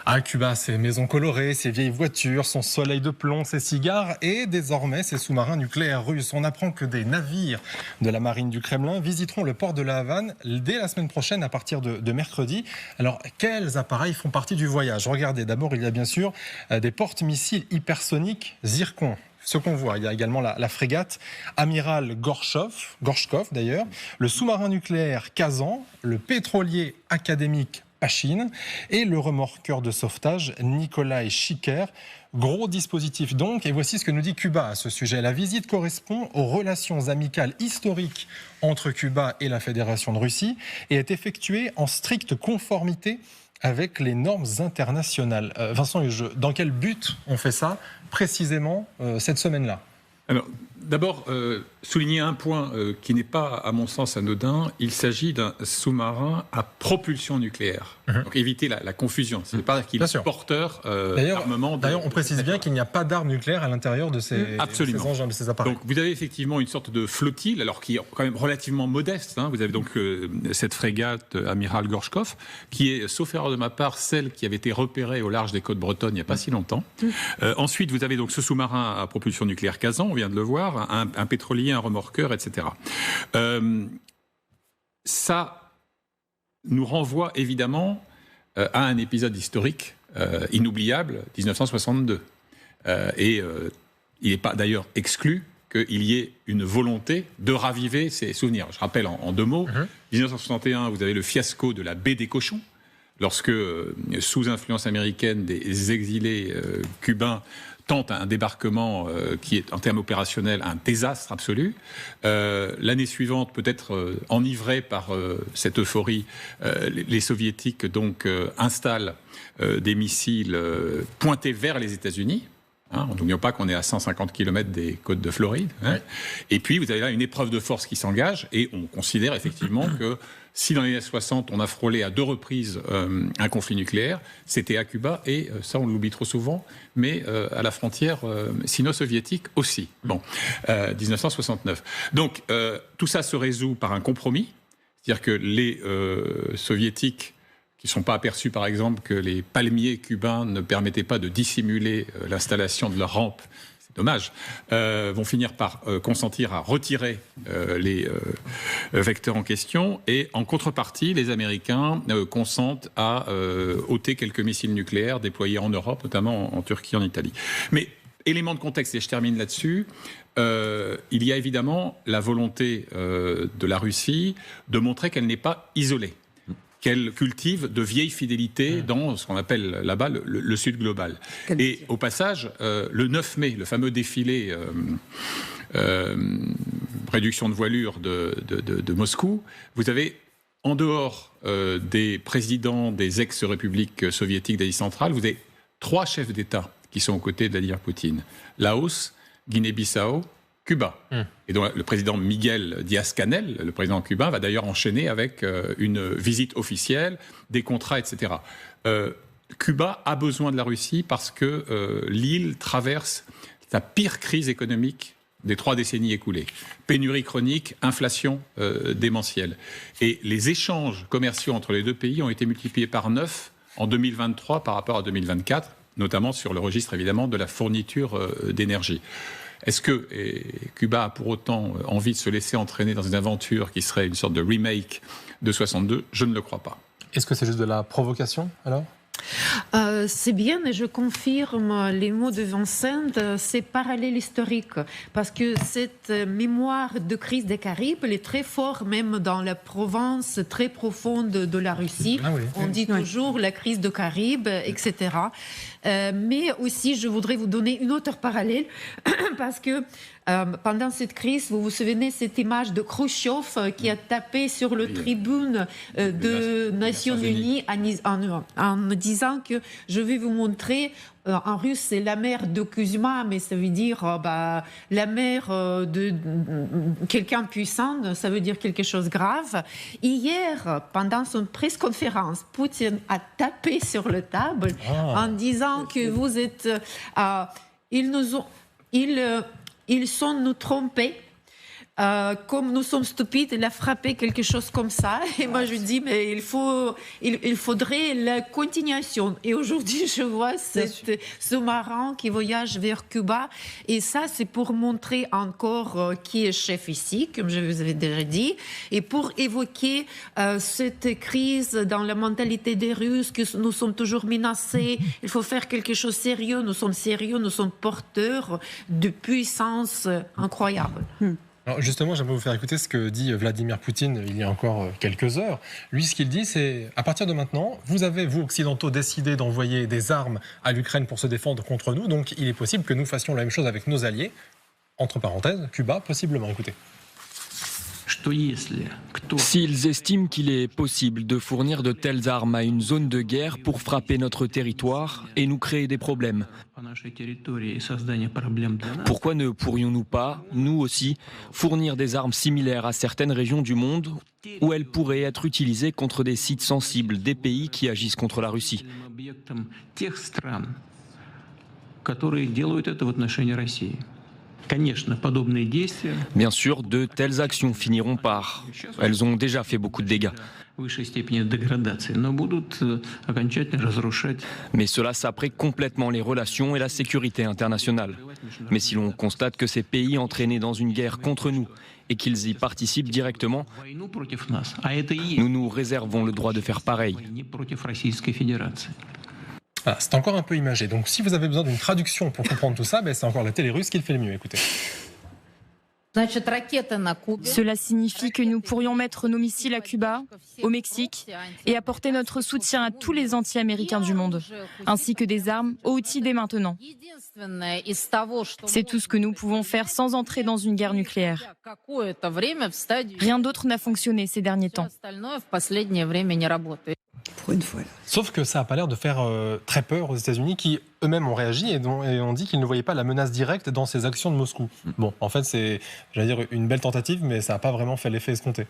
À Cuba, ses maisons colorées, ses vieilles voitures, son soleil de plomb, ses cigares et désormais ses sous-marins nucléaires russes. On apprend que des navires de la marine du Kremlin visiteront le port de la Havane dès la semaine prochaine à partir de mercredi. Alors, quels appareils font partie du voyage? Regardez, d'abord, il y a bien sûr des porte-missiles hypersoniques Zircon. Ce qu'on voit, il y a également la frégate Amiral Gorchkov d'ailleurs, le sous-marin nucléaire Kazan, le pétrolier académique Pachine et le remorqueur de sauvetage Nikolai Chiker. Gros dispositif donc, et voici ce que nous dit Cuba à ce sujet. La visite correspond aux relations amicales historiques entre Cuba et la Fédération de Russie et est effectuée en stricte conformité avec les normes internationales. Vincent Huge, dans quel but on fait ça précisément cette semaine-là? Alors, d'abord, souligner un point qui n'est pas, à mon sens, anodin. Il s'agit d'un sous-marin à propulsion nucléaire. Donc, éviter la confusion. Ce n'est pas qu'il est porteur d'armement. D'ailleurs, on précise bien qu'il n'y a pas d'armes nucléaires à l'intérieur de ces engins, de ces appareils. Donc, vous avez effectivement une sorte de flottille, alors qui est quand même relativement modeste. Vous avez donc cette frégate Amiral Gorchkov, qui est, sauf erreur de ma part, celle qui avait été repérée au large des côtes bretonnes il n'y a pas si longtemps. Ensuite, vous avez donc ce sous-marin à propulsion nucléaire Kazan, on vient de le voir, un pétrolier, un remorqueur, etc. Ça nous renvoie évidemment à un épisode historique inoubliable, 1962. Il n'est pas d'ailleurs exclu qu'il y ait une volonté de raviver ces souvenirs. Je rappelle en deux mots, 1961, vous avez le fiasco de la baie des Cochons, lorsque, sous influence américaine, des exilés cubains tentent un débarquement qui est, en termes opérationnels, un désastre absolu. L'année suivante, peut-être enivrés par cette euphorie, les soviétiques donc installent des missiles pointés vers les États-Unis. On n'oublie pas qu'on est à 150 km des côtes de Floride. Et puis, vous avez là une épreuve de force qui s'engage, et on considère effectivement que si dans les années 60, on a frôlé à 2 reprises un conflit nucléaire, c'était à Cuba, et ça, on l'oublie trop souvent, mais à la frontière sino-soviétique aussi. 1969. Donc, tout ça se résout par un compromis, c'est-à-dire que les soviétiques qui ne sont pas aperçus, par exemple, que les palmiers cubains ne permettaient pas de dissimuler l'installation de leur rampe, c'est dommage, vont finir par consentir à retirer les vecteurs en question. Et en contrepartie, les Américains consentent à ôter quelques missiles nucléaires déployés en Europe, notamment en Turquie, en Italie. Mais, élément de contexte, et je termine là-dessus, il y a évidemment la volonté de la Russie de montrer qu'elle n'est pas isolée, qu'elle cultive de vieilles fidélités dans ce qu'on appelle là-bas le Sud global. Et au passage, le 9 mai, le fameux défilé réduction de voilure de Moscou, vous avez, en dehors des présidents des ex-républiques soviétiques d'Asie centrale, vous avez 3 chefs d'État qui sont aux côtés de Vladimir Poutine. Laos, Guinée-Bissau, Cuba. Et donc le président Miguel Díaz-Canel, le président cubain, va d'ailleurs enchaîner avec une visite officielle, des contrats, etc. Cuba a besoin de la Russie parce que l'île traverse sa pire crise économique des 3 décennies écoulées. Pénurie chronique, inflation démentielle. Et les échanges commerciaux entre les deux pays ont été multipliés par 9 en 2023 par rapport à 2024, notamment sur le registre évidemment de la fourniture d'énergie. Est-ce que Cuba a pour autant envie de se laisser entraîner dans une aventure qui serait une sorte de remake de 62 ? Je ne le crois pas. Est-ce que c'est juste de la provocation alors ? C'est bien, et je confirme les mots de Vincent, c'est parallèle historique, parce que cette mémoire de crise des Caraïbes, elle est très forte même dans la Provence très profonde de la Russie. On dit toujours la crise de Caraïbes, etc. Mais aussi, je voudrais vous donner une autre parallèle, parce que pendant cette crise, vous vous souvenez cette image de Khrouchtchev qui a tapé sur le tribune de Nations Unies en disant que je vais vous montrer, en russe c'est la mer de Kuzma, mais ça veut dire la mer de quelqu'un puissant, ça veut dire quelque chose de grave. Hier, pendant son presse-conférence, Poutine a tapé sur la table en disant que vous êtes... ils sont nous trompés. comme nous sommes stupides, il a frappé quelque chose comme ça. Et moi, je dis, mais il faudrait la continuation. Et aujourd'hui, je vois ce sous-marin qui voyage vers Cuba. Et ça, c'est pour montrer encore qui est chef ici, comme je vous avais déjà dit, et pour évoquer cette crise dans la mentalité des Russes, que nous sommes toujours menacés. Il faut faire quelque chose de sérieux. Nous sommes sérieux, nous sommes porteurs de puissance incroyable. Alors justement, j'aimerais vous faire écouter ce que dit Vladimir Poutine il y a encore quelques heures. Lui, ce qu'il dit, c'est à partir de maintenant, vous avez, vous occidentaux, décidé d'envoyer des armes à l'Ukraine pour se défendre contre nous, donc il est possible que nous fassions la même chose avec nos alliés, entre parenthèses, Cuba, possiblement. Écoutez. S'ils estiment qu'il est possible de fournir de telles armes à une zone de guerre pour frapper notre territoire et nous créer des problèmes, pourquoi ne pourrions-nous pas, nous aussi, fournir des armes similaires à certaines régions du monde où elles pourraient être utilisées contre des sites sensibles des pays qui agissent contre la Russie ? Bien sûr, de telles actions finiront par. Elles ont déjà fait beaucoup de dégâts. Mais cela saperait complètement les relations et la sécurité internationale. Mais si l'on constate que ces pays entraînés dans une guerre contre nous et qu'ils y participent directement, nous nous réservons le droit de faire pareil. Voilà, c'est encore un peu imagé. Donc si vous avez besoin d'une traduction pour comprendre tout ça, c'est encore la télé russe qui le fait le mieux. Écoutez. Cela signifie que nous pourrions mettre nos missiles à Cuba, au Mexique, et apporter notre soutien à tous les anti-américains du monde, ainsi que des armes aux outils dès maintenant. C'est tout ce que nous pouvons faire sans entrer dans une guerre nucléaire. Rien d'autre n'a fonctionné ces derniers temps. Pour une fois. Sauf que ça n'a pas l'air de faire très peur aux États-Unis qui eux-mêmes ont réagi et ont dit qu'ils ne voyaient pas la menace directe dans ces actions de Moscou. Bon, en fait, c'est, j'allais dire, une belle tentative, mais ça n'a pas vraiment fait l'effet escompté.